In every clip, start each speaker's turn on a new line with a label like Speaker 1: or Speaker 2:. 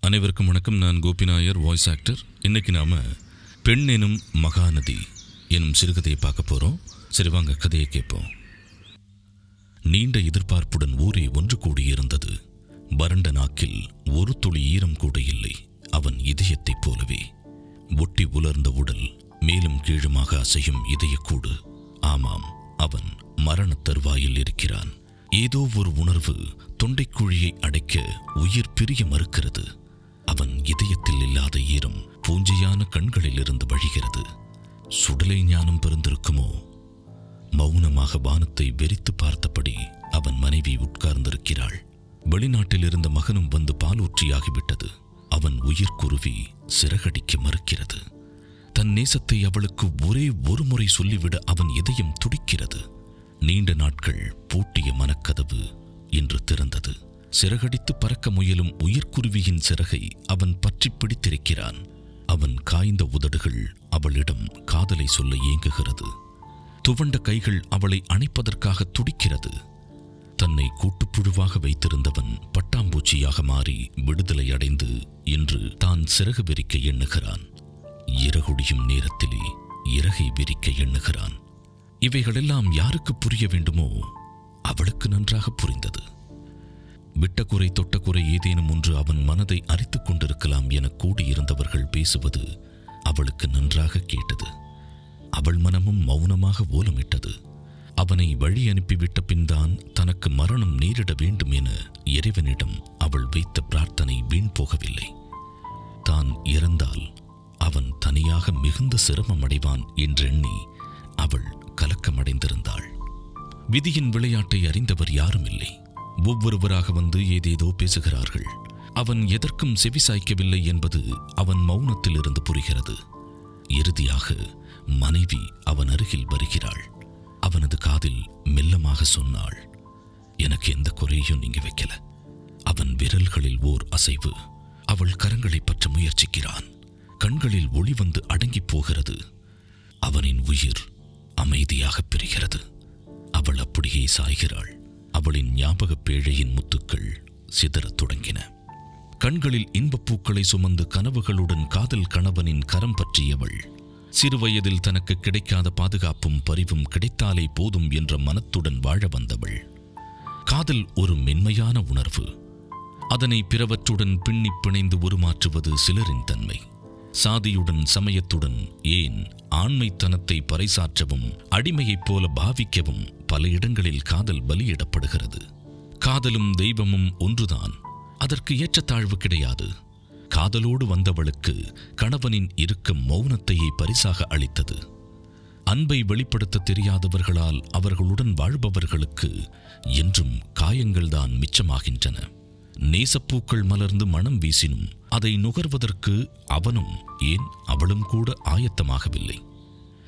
Speaker 1: அனைவருக்கும் வணக்கம். நான் கோபி நாயர், வாய்ஸ் ஆக்டர். இன்னைக்கு நாம பெண் எனும் மகாநதி எனும் சிறுகதையை பார்க்க போறோம். சரி வாங்க கதையை கேட்போம். நீண்ட எதிர்பார்ப்புடன் ஊரே ஒன்று கூடியிருந்தது. வறண்ட நாக்கில் ஒரு துளி ஈரம் கூட இல்லை. அவன் இதயத்தைப் போலவே ஒட்டி உலர்ந்த உடல், மேலும் கீழுமாக அசையும் இதயக்கூடு. ஆமாம், அவன் மரணத் தருவாயில் இருக்கிறான். ஏதோ ஒரு உணர்வு தொண்டைக்குழியை அடைக்க உயிர் பிரிய மறுக்கிறது. அவன் இதயத்தில் இல்லாத ஈரம் பூஞ்சையான கண்களில் இருந்து வழிகிறது. சுடலை ஞானம் பிறந்திருக்குமோ? மௌனமாக வானத்தை வெறித்து பார்த்தபடி அவன் மனைவி உட்கார்ந்திருக்கிறாள். வெளிநாட்டில் இருந்த மகனும் வந்து பாலூற்றியாகிவிட்டது. அவன் உயிர் குருவி சிறகடிக்க மறுக்கிறது. தன் நேசத்தை அவளுக்கு ஒரே ஒரு முறை சொல்லிவிட அவன் இதயம் துடிக்கிறது. நீண்ட நாட்கள் பூட்டிய மனக்கதவு இன்று திறந்தது. சிறகடித்து பறக்க முயலும் உயிர்க்குருவியின் சிறகை அவன் பற்றி பிடித்திருக்கிறான். அவன் காய்ந்த உதடுகள் அவளிடம் காதலை சொல்ல ஏங்குகிறது. துவண்ட கைகள் அவளை அணைப்பதற்காக துடிக்கிறது. தன்னை கூட்டுப்புழுவாக வைத்திருந்தவன் பட்டாம்பூச்சியாக மாறி விடுதலை அடைந்து இன்று தான் சிறகு விரிக்க எண்ணுகிறான். இறகுடியும் நேரத்திலே இறகை விரிக்க எண்ணுகிறான். இவைகளெல்லாம் யாருக்கு புரிய வேண்டுமோ அவளுக்கு நன்றாக புரிந்தது. விட்டக்குறை தொட்டக்குறை ஏதேனும் ஒன்று அவன் மனதை அரித்துக் கொண்டிருக்கலாம் என கூடியிருந்தவர்கள் பேசுவது அவளுக்கு நன்றாக கேட்டது. அவள் மனமும் மௌனமாக ஓலமிட்டது. அவனை வழி அனுப்பிவிட்ட பின்தான் தனக்கு மரணம் நேரிட வேண்டும் என இறைவனிடம் அவள் வைத்த பிரார்த்தனை வீண் போகவில்லை. தான் இறந்தால் அவன் தனியாக மிகுந்த சிரமம் அடைவான் என்றெண்ணி அவள் கலக்கமடைந்திருந்தாள். விதியின் விளையாட்டை அறிந்தவர் யாரும் இல்லை. ஒவ்வொருவராக வந்து ஏதேதோ பேசுகிறார்கள். அவன் எதற்கும் செவிசாய்க்கவில்லை என்பது அவன் மௌனத்தில் இருந்து புரிகிறது. இறுதியாக மனைவி அவன் அருகில் வருகிறாள். அவனது காதில் மெல்லமாக சொன்னாள், எனக்கு எந்த குறையும் நீங்க வைக்கல. அவன் விரல்களில் ஓர் அசைவு. அவள் கரங்களை பற்ற முயற்சிக்கிறான். கண்களில் ஒளி வந்து அடங்கி போகிறது. அவனின் உயிர் அமைதியாக பிரிகிறது. அவள் அப்படியே சாய்கிறாள். அவளின் ஞாபக பேழையின் முத்துக்கள் சிதறத் தொடங்கின. கண்களில் இன்பப்பூக்களை சுமந்து கனவுகளுடன் காதல் கணவனின் கரம் பற்றியவள் சிறுவயதில் தனக்கு கிடைக்காத பாதுகாப்பும் பரிவும் கிடைத்தாலே போதும் என்ற மனத்துடன் வாழ வந்தவள். காதல் ஒரு மென்மையான உணர்வு. அதனை பிறவற்றுடன் பின்னி பிணைந்து உருமாற்றுவது சிலரின் தன்மை. சாதியுடன், சமயத்துடன், ஏன் ஆண்மைத்தனத்தை பறைசாற்றவும் அடிமையைப் போல பாவிக்கவும் பல இடங்களில் காதல் பலியிடப்படுகிறது. காதலும் தெய்வமும் ஒன்றுதான். அதற்கு ஏற்றத்தாழ்வு கிடையாது. காதலோடு வந்தவளுக்கு கணவனின் இறுக்கம் மௌனத்தையே பரிசாக அளித்தது. அன்பை வெளிப்படுத்த தெரியாதவர்களால் அவர்களுடன் வாழ்பவர்களுக்கு என்றும் காயங்கள்தான் மிச்சமாகின்றன. நேசப்பூக்கள் மலர்ந்து மனம் வீசினும் அதை நுகர்வதற்கு அவனும், ஏன் அவளும் கூட ஆயத்தமாகவில்லை.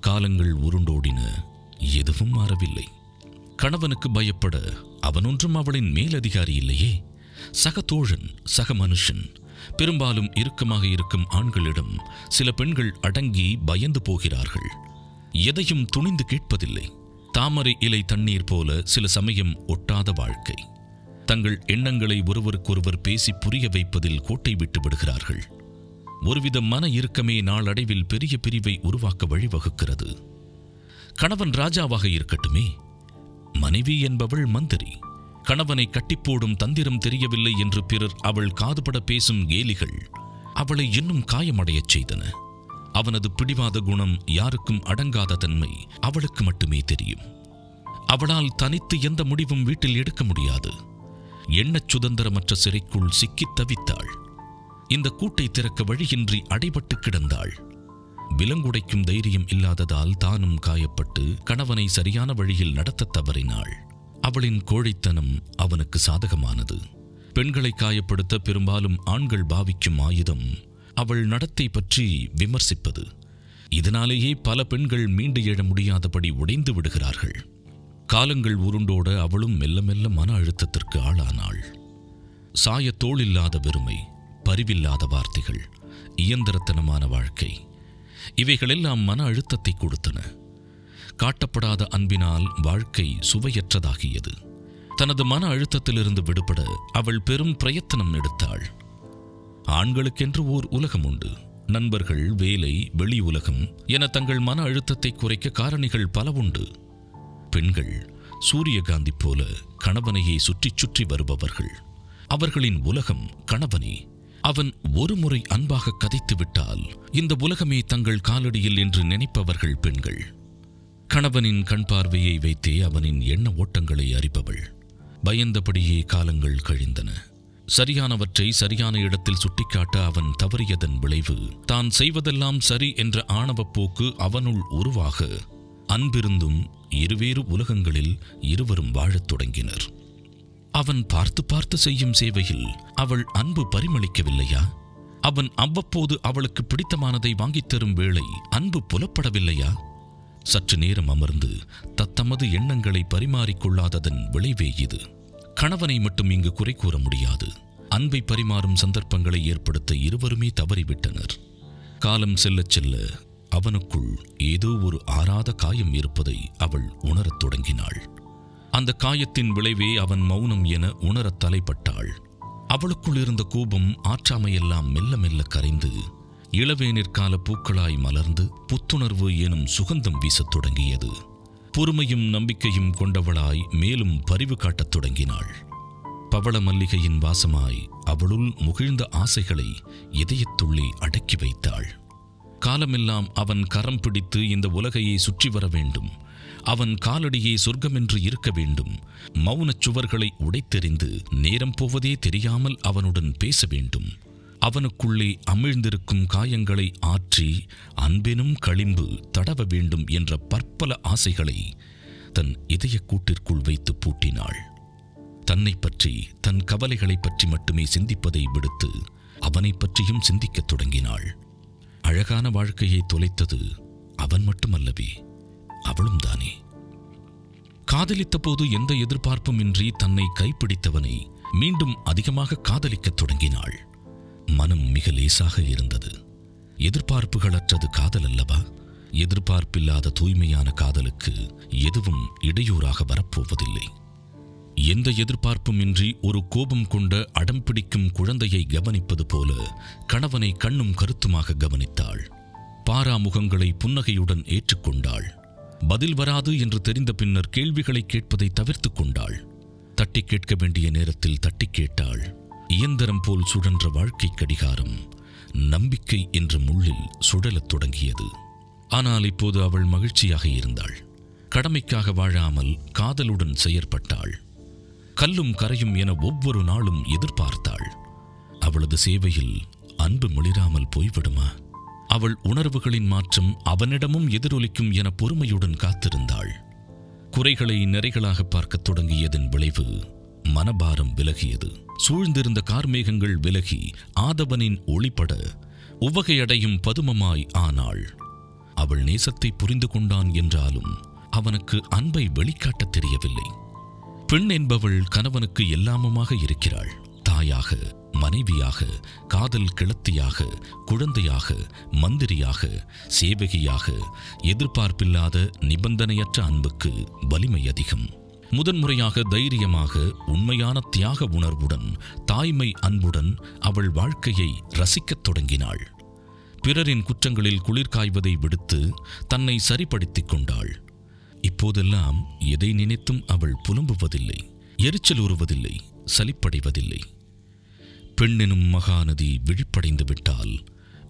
Speaker 1: காலங்கள் உருண்டோடின, எதுவும் மாறவில்லை. கணவனுக்கு பயப்பட அவனொன்றும் அவளின் மேலதிகாரி இல்லையே. சக தோழன், சக மனுஷன். பெரும்பாலும் இறுக்கமாக இருக்கும் ஆண்களிடம் சில பெண்கள் அடங்கி பயந்து போகிறார்கள். எதையும் துணிந்து கேட்பதில்லை. தாமரை இலை தண்ணீர் போல சில சமயம் ஒட்டாத வாழ்க்கை. தங்கள் எண்ணங்களை ஒருவருக்கொருவர் பேசி புரிய வைப்பதில் கோட்டை விட்டு விடுகிறார்கள். ஒருவித மன இறுக்கமே நாளடைவில் பெரிய பிரிவை உருவாக்க வழிவகுக்கிறது. கணவன் ராஜாவாக இருக்கட்டுமே, மனைவி என்பவள் மந்திரி. கணவனை கட்டிப்போடும் தந்திரம் தெரியவில்லை என்று பிறர் அவள் காதுபட பேசும் கேலிகள் அவளை இன்னும் காயமடையச் செய்தன. அவனது பிடிவாத குணம், யாருக்கும் அடங்காத தன்மை அவளுக்கு மட்டுமே தெரியும். அவளால் தனித்து எந்த முடிவும் வீட்டில் எடுக்க முடியாது. எண்ணச் சுதந்திரமற்ற சிறைக்குள் சிக்கித் தவித்தாள். இந்த கூட்டை திறக்க வழியின்றி அடைபட்டு கிடந்தாள். விலங்குடைக்கும் தைரியம் இல்லாததால் தானும் காயப்பட்டு கணவனை சரியான வழியில் நடத்த தவறினாள். அவளின் கோழைத்தனம் அவனுக்கு சாதகமானது. பெண்களை காயப்படுத்த பெரும்பாலும் ஆண்கள் பாவிக்கும் ஆயுதம் அவள் நடத்தை பற்றி விமர்சிப்பது. இதனாலேயே பல பெண்கள் மீண்டு எழ முடியாதபடி உடைந்து விடுகிறார்கள். காலங்கள் உருண்டோட அவளும் மெல்ல மெல்ல மன அழுத்தத்திற்கு ஆளானாள். சாய தோளில்லாத வெறுமை, பரிவில்லாத வார்த்தைகள், இயந்திரத்தனமான வாழ்க்கை, இவைகளெல்லாம் மன அழுத்தத்தை கொடுத்தன. காட்டப்படாத அன்பினால் வாழ்க்கை சுவையற்றதாகியது. தனது மன அழுத்தத்திலிருந்து விடுபட அவள் பெரும் பிரயத்தனம் எடுத்தாள். ஆண்களுக்கென்று ஓர் உலகம் உண்டு. நண்பர்கள், வேலை, வெளி உலகம் என தங்கள் மன அழுத்தத்தை குறைக்க காரணிகள் பல உண்டு. பெண்கள் சூரியகாந்தி போல கணவனையே சுற்றி சுற்றி வருபவர்கள். அவர்களின் உலகம் கணவனே. அவன் ஒரு முறை அன்பாக கதைத்து விட்டால் இந்த உலகமே தங்கள் காலடியில் என்று நினைப்பவர்கள் பெண்கள். கணவனின் கண் பார்வையை வைத்தே அவனின் எண்ண ஓட்டங்களை அறிபவள். பயந்தபடியே காலங்கள் கழிந்தன. சரியானவற்றை சரியான இடத்தில் சுட்டிக்காட்ட அவன் தவறியதன் விளைவு தான் செய்வதெல்லாம் சரி என்ற ஆணவப் போக்கு அவனுள் உருவாக அன்பிருந்தும் இருவேறு உலகங்களில் இருவரும் வாழத் தொடங்கினர். அவன் பார்த்து பார்த்து செய்யும் சேவையில் அவள் அன்பு பரிமளிக்கவில்லையா? அவன் அவ்வப்போது அவளுக்கு பிடித்தமானதை வாங்கித் தரும் வேளை அன்பு புலப்படவில்லையா? சற்று நேரம் அமர்ந்து தத்தமது எண்ணங்களை பரிமாறிக்கொள்ளாததன் விளைவே இது. கணவனை மட்டும் இங்கு குறை கூற முடியாது. அன்பை பரிமாறும் சந்தர்ப்பங்களை ஏற்படுத்த இருவருமே தவறிவிட்டனர். காலம் செல்லச் செல்ல அவனுக்குள் ஏதோ ஒரு ஆறாத காயம் இருப்பதை அவள் உணரத் தொடங்கினாள். அந்த காயத்தின் விளைவே அவன் மௌனம் என உணரத் தலைப்பட்டாள். அவளுக்குள் இருந்த கோபம், ஆற்றாமையெல்லாம் மெல்ல மெல்ல கரைந்து இளவேனிற்கால பூக்களாய் மலர்ந்து புத்துணர்வு எனும் சுகந்தம் வீசத் தொடங்கியது. பொறுமையும் நம்பிக்கையும் கொண்டவளாய் மேலும் பரிவு காட்டத் தொடங்கினாள். பவள மல்லிகையின் வாசமாய் அவளுள் முகிழ்ந்த ஆசைகளை இதயத்துள்ளே அடக்கி வைத்தாள். காலமெல்லாம் அவன் கரம் பிடித்து இந்த உலகையே சுற்றி வர வேண்டும். அவன் காலடியே சொர்க்கமென்று இருக்க வேண்டும். மௌனச் சுவர்களை உடைத்தெறிந்து நேரம் போவதே தெரியாமல் அவனுடன் பேச வேண்டும். அவனுக்குள்ளே அமிழ்ந்திருக்கும் காயங்களை ஆற்றி அன்பெனும் களிம்பு தடவ வேண்டும் என்ற பற்பல ஆசைகளை தன் இதய கூட்டிற்குள் வைத்து பூட்டினாள். தன்னை பற்றி, தன் கவலைகளை பற்றி மட்டுமே சிந்திப்பதை விடுத்து அவனை பற்றியும் சிந்திக்கத் தொடங்கினாள். அழகான வாழ்க்கையை தொலைத்தது அவன் மட்டுமல்லவே, அவளும் தானே. காதலித்த போது எந்த எதிர்பார்ப்பும் இன்றி தன்னை கைப்பிடித்தவனை மீண்டும் அதிகமாக காதலிக்கத் தொடங்கினாள். மனம் மிக லேசாக இருந்தது. எதிர்பார்ப்புகளற்றது காதல் அல்லவா? எதிர்பார்ப்பில்லாத தூய்மையான காதலுக்கு எதுவும் இடையூறாக வரப்போவதில்லை. எந்த எதிர்பார்ப்பும் இன்றி ஒரு கோபம் கொண்ட அடம் பிடிக்கும் குழந்தையை கவனிப்பது போல கணவனை கண்ணும் கருத்துமாக கவனித்தாள். பாராமுகங்களை புன்னகையுடன் ஏற்றுக்கொண்டாள். பதில் வராது என்று தெரிந்த பின்னர் கேள்விகளை கேட்பதை தவிர்த்து கொண்டாள். தட்டி கேட்க வேண்டிய நேரத்தில் தட்டி கேட்டாள். இயந்திரம் போல் சுழன்ற வாழ்க்கை கடிகாரம் நம்பிக்கை என்ற முள்ளில் சுழலத் தொடங்கியது. ஆனால் இப்போது அவள் மகிழ்ச்சியாக இருந்தாள். கடமைக்காக வாழாமல் காதலுடன் செயற்பட்டாள். கல்லும் கரையும் என ஒவ்வொரு நாளும் எதிர்பார்த்தாள். அவளது சேவையில் அன்பு மிளிராமல் போய்விடுமா? அவள் உணர்வுகளின் மாற்றம் அவனிடமும் எதிரொலிக்கும் என பொறுமையுடன் காத்திருந்தாள். குறைகளை நிறைகளாக பார்க்கத் தொடங்கியதன் விளைவு மனபாரம் விலகியது. சூழ்ந்திருந்த கார்மேகங்கள் விலகி ஆதவனின் ஒளிப்பட உவகையடையும் பதுமமாய் ஆனாள். அவள் நேசத்தை புரிந்து கொண்டான் என்றாலும் அவனுக்கு அன்பை வெளிக்காட்டத் தெரியவில்லை. பெண் என்பவள் கணவனுக்கு எல்லாமுமாக இருக்கிறாள். தாயாக, மனைவியாக, காதல் கிளத்தியாக, குழந்தையாக, மந்திரியாக, சேவகியாக. எதிர்பார்ப்பில்லாத நிபந்தனையற்ற அன்புக்கு வலிமை அதிகம். முதன்முறையாக தைரியமாக, உண்மையான தியாக உணர்வுடன், தாய்மை அன்புடன் அவள் வாழ்க்கையை ரசிக்கத் தொடங்கினாள். பிறரின் குற்றங்களில் குளிர் காய்வதை விடுத்து தன்னை சரிப்படுத்திக் கொண்டாள். இப்போதெல்லாம் எதை நினைத்தும் அவள் புலம்புவதில்லை, எரிச்சல் உறுவதில்லை, சலிப்படைவதில்லை. பெண்ணெனும் மகாநதி விழிப்படைந்து விட்டால்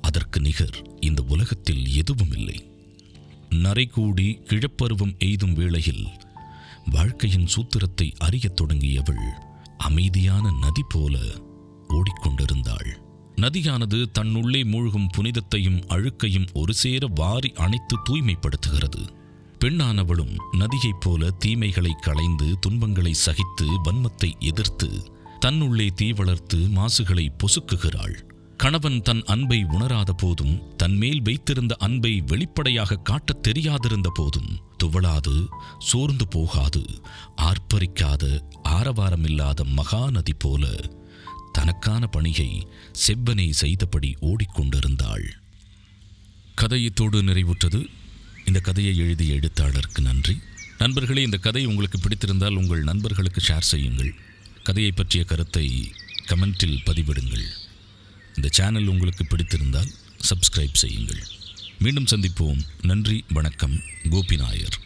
Speaker 1: அதற்கு நிகர் இந்த உலகத்தில் எதுவும் இல்லை. நரைகூடி கிழப்பருவம் எய்தும் வேளையில் வாழ்க்கையின் சூத்திரத்தை அறியத் தொடங்கியவள் அமைதியான நதி போல ஓடிக்கொண்டிருந்தாள். நதியானது தன்னுள்ளே மூழ்கும் புனிதத்தையும் அழுக்கையும் ஒரு சேர வாரி அணைத்து தூய்மைப்படுத்துகிறது. பெண்ணானவளும் நதியைப் போல தீமைகளை களைந்து, துன்பங்களை சகித்து, வன்மத்தை எதிர்த்து தன்னுள்ளே தீ வளர்த்து மாசுகளை பொசுக்குகிறாள். கணவன் தன் அன்பை உணராத போதும், தன்மேல் வைத்திருந்த அன்பை வெளிப்படையாக காட்டத் தெரியாதிருந்த போதும் துவளாது, சோர்ந்து போகாது, ஆர்ப்பரிக்காத, ஆரவாரமில்லாத மகாநதி போல தனக்கான பணியை செவ்வனே செய்தபடி ஓடிக்கொண்டிருந்தாள். கதையத்தோடு நிறைவுற்றது. இந்த கதையை எழுதிய எழுத்தாளருக்கு நன்றி. நண்பர்களே, இந்த கதை உங்களுக்கு பிடித்திருந்தால் உங்கள் நண்பர்களுக்கு ஷேர் செய்யுங்கள். கதையை பற்றிய கருத்தை கமெண்டில் பதிவிடுங்கள். இந்த சேனல் உங்களுக்கு பிடித்திருந்தால் சப்ஸ்கிரைப் செய்யுங்கள். மீண்டும் சந்திப்போம். நன்றி, வணக்கம். கோபி நாயர்.